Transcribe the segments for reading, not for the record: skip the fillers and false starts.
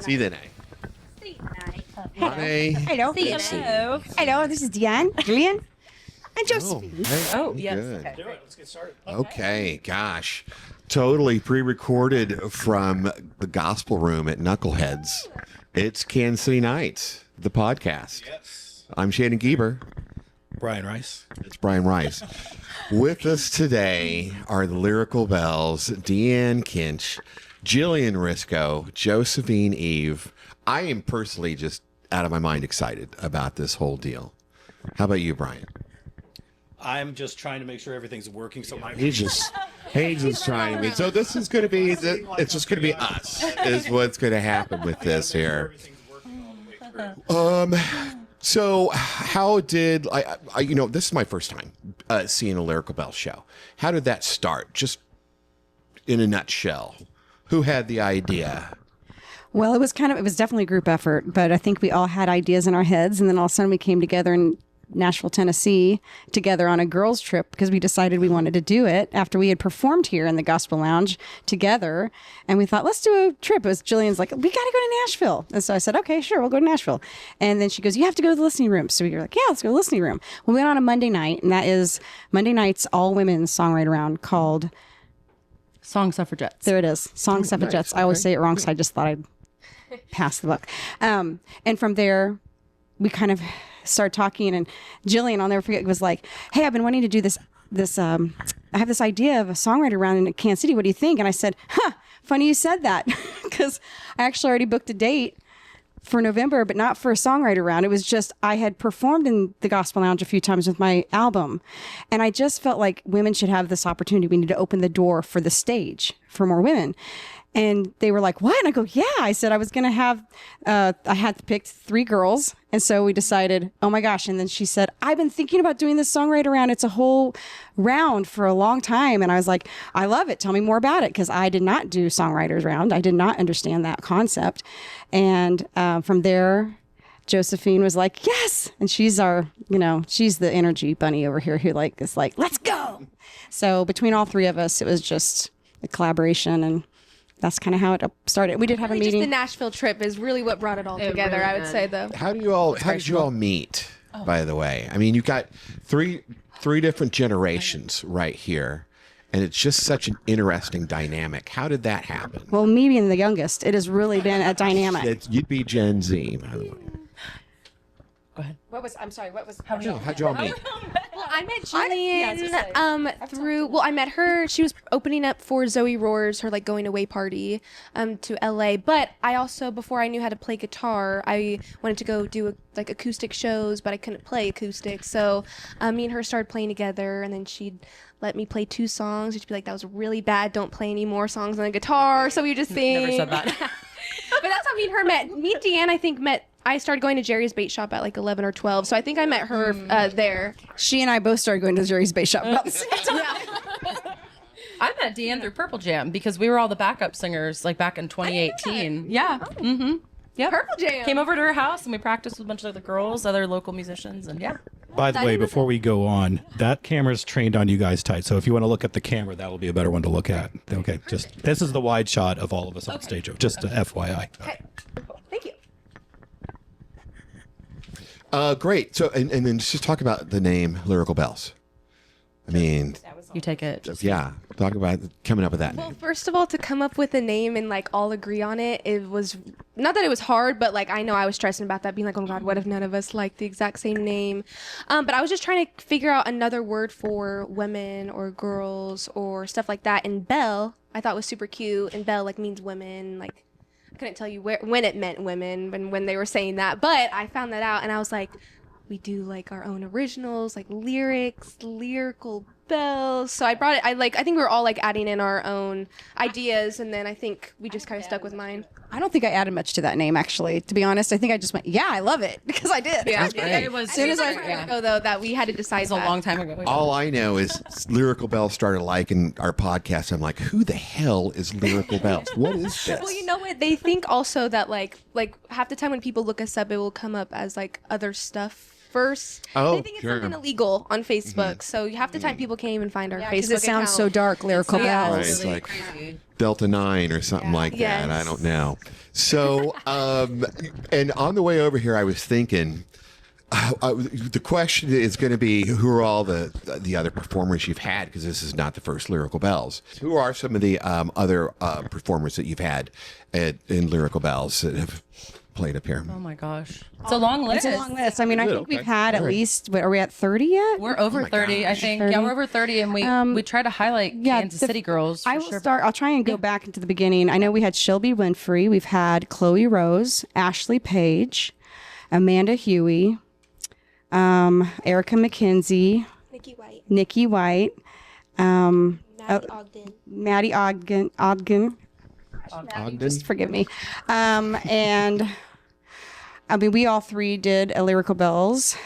See the night. Hello. Hello, this is Deann, Jillian, and Josephine. Yes. Good. Okay. Let's get started. Okay, gosh. Totally pre-recorded from the gospel room at Knuckleheads. It's Kansas City Nights, the podcast. Yes. I'm Shannon Gieber. Brian Rice. It's Brian Rice. With us today are the Lyrical Belles, Deann, Kinsch, Jillian, Riscoe, Josephine Eve. I am personally just out of my mind excited about this whole deal. How about you, Brian? I'm just trying to make sure everything's working. So my He's just trying to be. So this is going to be, it's just going to be us is what's going to happen with this here. So how did I this is my first time seeing a Lyrical Belles show. How did that start? Just in a nutshell, who had the idea? Well, it was definitely a group effort, but I think we all had ideas in our heads, and then all of a sudden we came together in Nashville, Tennessee, together on a girls' trip because we decided we wanted to do it after we had performed here in the Gospel Lounge together, and we thought, let's do a trip. It was Jillian's like, we got to go to Nashville, and so I said, okay, sure, we'll go to Nashville, and then she goes, you have to go to the listening room. So we were like, yeah, let's go to the listening room. We went on a Monday night, and that is Monday night's all women's songwriter round called Song Suffragettes. There it is, Song Suffragettes. Nice. I always say it wrong, so I just thought I'd pass the book. And from there, we kind of started talking, and Jillian, I'll never forget, was like, hey, I've been wanting to do this I have this idea of a songwriter round in Kansas City. What do you think? And I said, funny you said that, because I actually already booked a date for November, but not for a songwriter round. It was just, I had performed in the Gospel Lounge a few times with my album, and I just felt like women should have this opportunity. We need to open the door for the stage for more women. And they were like, what? And I go, yeah. I said I was going to have, I had picked 3 girls. And so we decided, oh my gosh. And then she said, I've been thinking about doing this songwriter round. It's a whole round for a long time. And I was like, I love it. Tell me more about it. Because I did not do songwriters round. I did not understand that concept. And from there, Josephine was like, yes. And she's she's the energy bunny over here who is like, let's go. So between all 3 of us, it was just a collaboration, and that's kind of how it started. We did have a meeting. Just the Nashville trip is really what brought it all together, really I would say, though. How did you all meet, by the way? I mean, you've got three different generations right here, and it's just such an interesting dynamic. How did that happen? Well, me being the youngest, it has really been a dynamic. You'd be Gen Z, by the way. Go ahead. How'd you all meet? Well, I met Jillian through, I met her. She was opening up for Zoe Rohr's, her going away party to LA. But I also, before I knew how to play guitar, I wanted to go do acoustic shows, but I couldn't play acoustic. So me and her started playing together, and then she'd let me play 2 songs. She'd be like, that was really bad. Don't play any more songs on the guitar. So we just sing. Never said that. But that's how me and her met. Me and Deann, I think, I started going to Jerry's Bait Shop at 11 or 12, so I think I met her there. She and I both started going to Jerry's Bait Shop about the same time. I met Deann through Purple Jam because we were all the backup singers back in 2018. Yeah. Mm-hmm. Yeah. Purple Jam. Came over to her house and we practiced with a bunch of other girls, other local musicians, and yeah. By the way, before we go on, that camera's trained on you guys tight. So if you want to look at the camera, that'll be a better one to look at. Okay. This is the wide shot of all of us on stage. Just FYI. Okay. Thank you. Great. So, and then just talk about the name Lyrical Belles. I mean, You take it. yeah. Talk about coming up with that Well, name. first of all, to come up with a name and all agree on it, it was not that it was hard, but I know I was stressing about that, being like, oh God, what if none of us like the exact same name? But I was just trying to figure out another word for women or girls or stuff like that. And Belle, I thought was super cute, and Belle means women. I couldn't tell you when it meant women when they were saying that, but I found that out, and I was like, we do our own originals, lyrics, Lyrical Belles. So I brought it. I think we were all adding in our own ideas, and then I think we just kind of stuck with mine. I don't think I added much to that name, actually. To be honest, I think I just went, yeah, I love it, because I did. Yeah, It was as soon as I ago though that we had to decide. It was a long time ago. All I know is Lyrical Belles started liking our podcast. I'm like, who the hell is Lyrical Belles? What is this? Well, you know what? They think also that like half the time when people look us up, it will come up as other stuff first. Oh, I think it's sure. something illegal on Facebook. So half the time people can't even find our Facebook Because it sounds so account. dark, Lyrical Right, Bells. it's like Delta 9 or something like that. Yes. I don't know. So, and on the way over here, I was thinking, the question is going to be, who are all the other performers you've had? Because this is not the first Lyrical Belles. Who are some of the other performers that you've had in Lyrical Belles that have played up here? Oh my gosh, it's a long list. It's a long list. I mean, I think Okay. we've had at All right. least, are we at 30 yet? We're over my 30, I gosh. think. 30. Yeah, we're over 30, and we try to highlight Kansas the- City girls. I for will sure. start. I'll try and go back into the beginning. I know we had Shelby Winfrey. We've had Chloe Rose, Ashley Page, Amanda Huey, Erica McKenzie, Nikki White, Maddie Ogden. Maddie Ogden. Just forgive me. And I mean, we all three did a Lyrical Belles.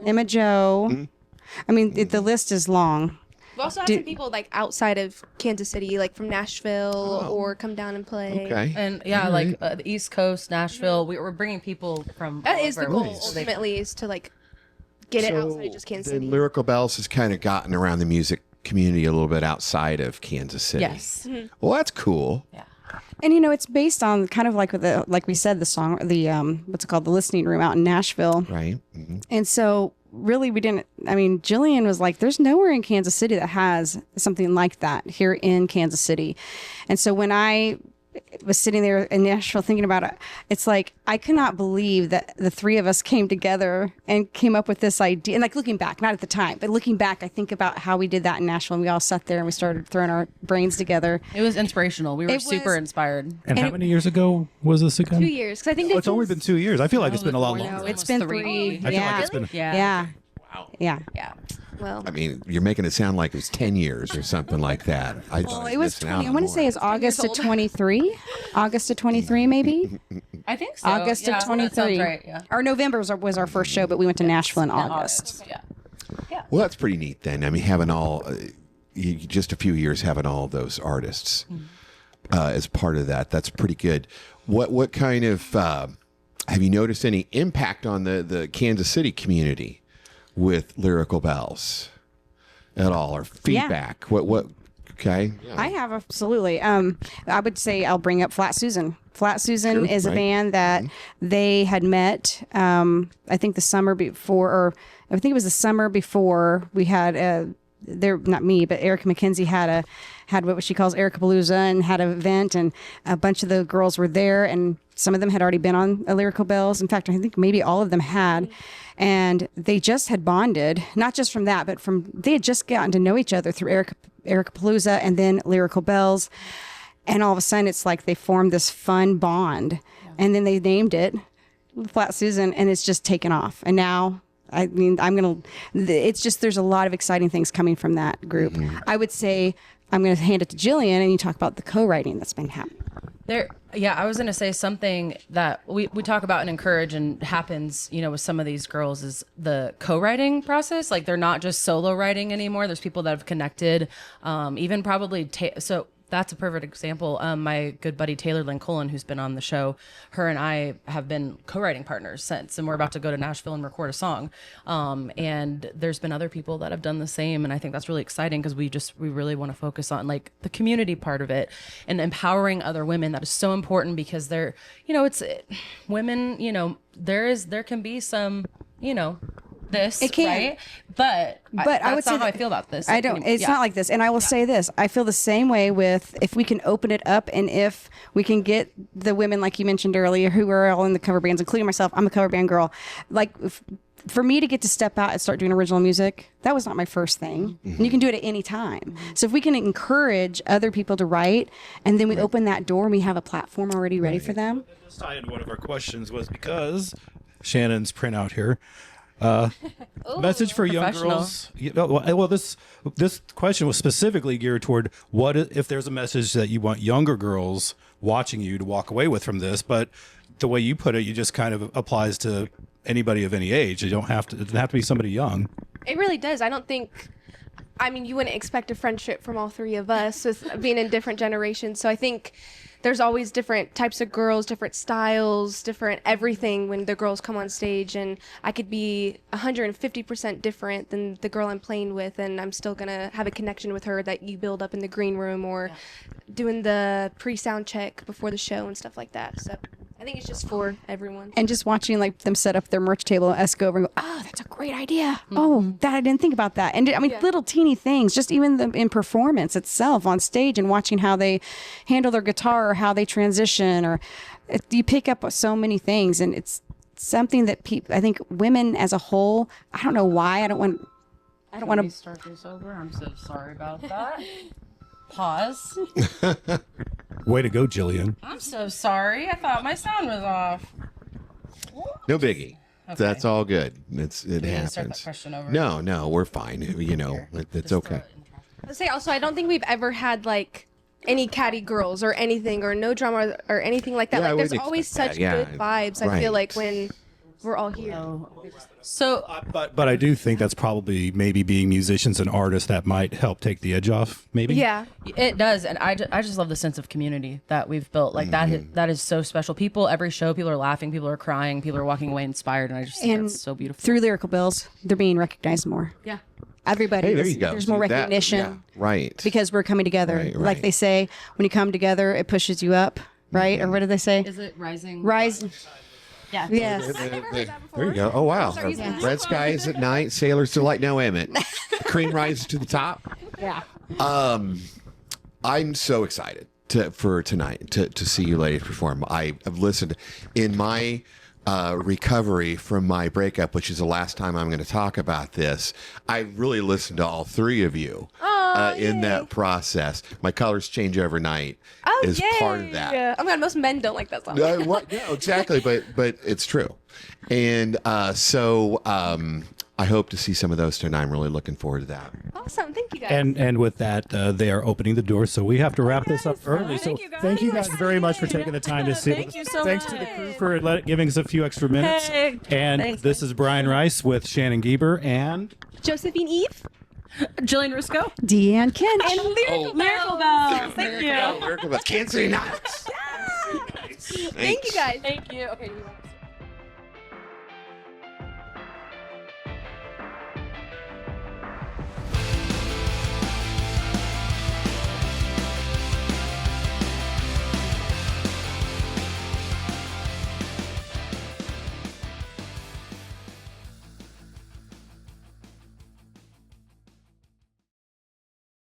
Emma Joe. I mean, the list is long. We've also had some people like outside of Kansas City, like from Nashville, or come down and play. Okay. And yeah, like the East Coast, Nashville. We're bringing people from. That all is the over. goal, ultimately, is to like get it outside of just Kansas then City. Lyrical Belles has kind of gotten around the music community a little bit outside of Kansas City. Yes. Well, that's cool. Yeah. And it's based on kind of like like we said, the song, the what's it called, the listening room out in Nashville. Right. Mm-hmm. And so really we didn't, I mean, Jillian was like, there's nowhere in Kansas City that has something like that here in Kansas City. And so when I was sitting there in Nashville thinking about it, it's like, I could not believe that the three of us came together and came up with this idea. And like looking back, not at the time, but looking back, I think about how we did that in Nashville, and we all sat there and we started throwing our brains together. It was inspirational. We were It super was- inspired. And how many years ago was this again? 2 years, because I think Oh, it's only been 2 years. I feel like it's been a lot No, longer. It's Almost been 3. three. I feel Yeah. like it's been. Yeah. Yeah. Wow. Yeah. Yeah. well. I mean, you're making it sound like it was 10 years or something like that. I thought Well, I it was missing out 20. I on want to more. say it's August of old. 23. August of 23, maybe. I think so. August Yeah, of that 23. sounds right. Yeah. Or November was our first show, but we went to Nashville in August. Yeah. Well, that's pretty neat then. I mean, having all, just a few years having all those artists as part of that, that's pretty good. What kind of, have you noticed any impact on the Kansas City community with Lyrical Belles at all, or feedback? What, okay. Yeah. I have, absolutely. I would say I'll bring up Flat Susan. Flat Susan Sure, is right. a band that they had met, I think the summer before, or I think it was the summer before we had they're not me, but Erica McKenzie had what she calls Erica Palooza, and had an event, and a bunch of the girls were there, and some of them had already been on a Lyrical Belles. In fact, I think maybe all of them had, and they just had bonded, not just from that, but they had just gotten to know each other through Erica Palooza and then Lyrical Belles. And all of a sudden, it's like they formed this fun bond, and then they named it Flat Susan, and it's just taken off. And now, I mean, it's just, there's a lot of exciting things coming from that group. I would say, I'm going to hand it to Jillian, and you talk about the co-writing that's been happening. I was going to say something that we talk about and encourage and happens, with some of these girls is the co-writing process. Like, they're not just solo writing anymore. There's people that have connected, even probably, so that's a perfect example. My good buddy Taylor Lynn Cullen, who's been on the show, her and I have been co-writing partners since, and we're about to go to Nashville and record a song. And there's been other people that have done the same, and I think that's really exciting because we really want to focus on like the community part of it and empowering other women. That is so important because they're, women, there can be some, this, It can. right? But I that's would say not how I that- feel about this. I don't. It's not like this. And I will say this. I feel the same way with if we can open it up, and if we can get the women, like you mentioned earlier, who are all in the cover bands, including myself. I'm a cover band girl. Like, for me to get to step out and start doing original music, that was not my first thing. And you can do it at any time. So if we can encourage other people to write, and then we open that door and we have a platform already ready for them. This tie into one of our questions was because Shannon's printout here. Message for young Professional. girls. Well, this question was specifically geared toward what if there's a message that you want younger girls watching you to walk away with from this, but the way you put it, you just kind of applies to anybody of any age. It doesn't have to be somebody young. It really does. I don't think. I mean, you wouldn't expect a friendship from all three of us, with being in different generations. So I think there's always different types of girls, different styles, different everything when the girls come on stage, and I could be 150% different than the girl I'm playing with, and I'm still gonna have a connection with her that you build up in the green room or doing the pre-sound check before the show and stuff like that. So I think it's just for everyone. And just watching like them set up their merch table, us go over and go, oh, that's a great idea. Oh, that I didn't think about that. And I mean, little teeny things, just even in performance itself on stage and watching how they handle their guitar or how they transition, or you pick up so many things. And it's something that I think women as a whole, I don't know why, I don't want to start this over. I'm so sorry about that. Pause. Way to go, Jillian. I'm so sorry. I thought my sound was off. No biggie. Okay. That's all good. It Start that happens. question over. No, we're fine. You know, it's okay. I'll say also, I don't think we've ever had like any catty girls or anything, or no drama or anything like that. Yeah, I Like there's wouldn't always expect such that. Yeah. good vibes. I Right. feel like when we're all here. So But I do think that's probably maybe being musicians and artists that might help take the edge off. Maybe. Yeah. it does, and I just love the sense of community that we've built. Like that is so special. People every show, people are laughing, people are crying, people are walking away inspired, and I just think And that's so beautiful. through Lyrical Belles, they're being recognized more. Yeah. Everybody, Hey, there you go. there's more See, that- recognition. yeah, right. Because we're coming together. Right, Like right. they say, when you come together, it pushes you up, right? Or what do they say? Is it rising? Rise. Yeah. Yes. There you go. Oh wow. Start using Red skies at night, sailors delight. No, wait a minute. Cream rises to the top. Yeah. I'm so excited for tonight to see you ladies perform. I have listened in my recovery from my breakup, which is the last time I'm going to talk about this. I really listened to all three of you in that process. My colors change overnight is part of that. Yeah. Oh my God, most men don't like that song. No, exactly, but it's true, and so I hope to see some of those tonight. I'm really looking forward to that. Awesome. Thank you guys. And with that, they are opening the door, so we have to wrap this up early. So thank you guys very much for taking the time to sit. Thank you so Thanks much. to the crew for giving us a few extra minutes. Hey. And Thanks, this is Brian Rice with Shannon Geber and Josephine Eve. Jillian Riscoe. Deann Kinsch. And Lyrical Lyrical Belles. Thank you. Lyrical Belles. Can't say not. Thank you guys. Thank you. Okay.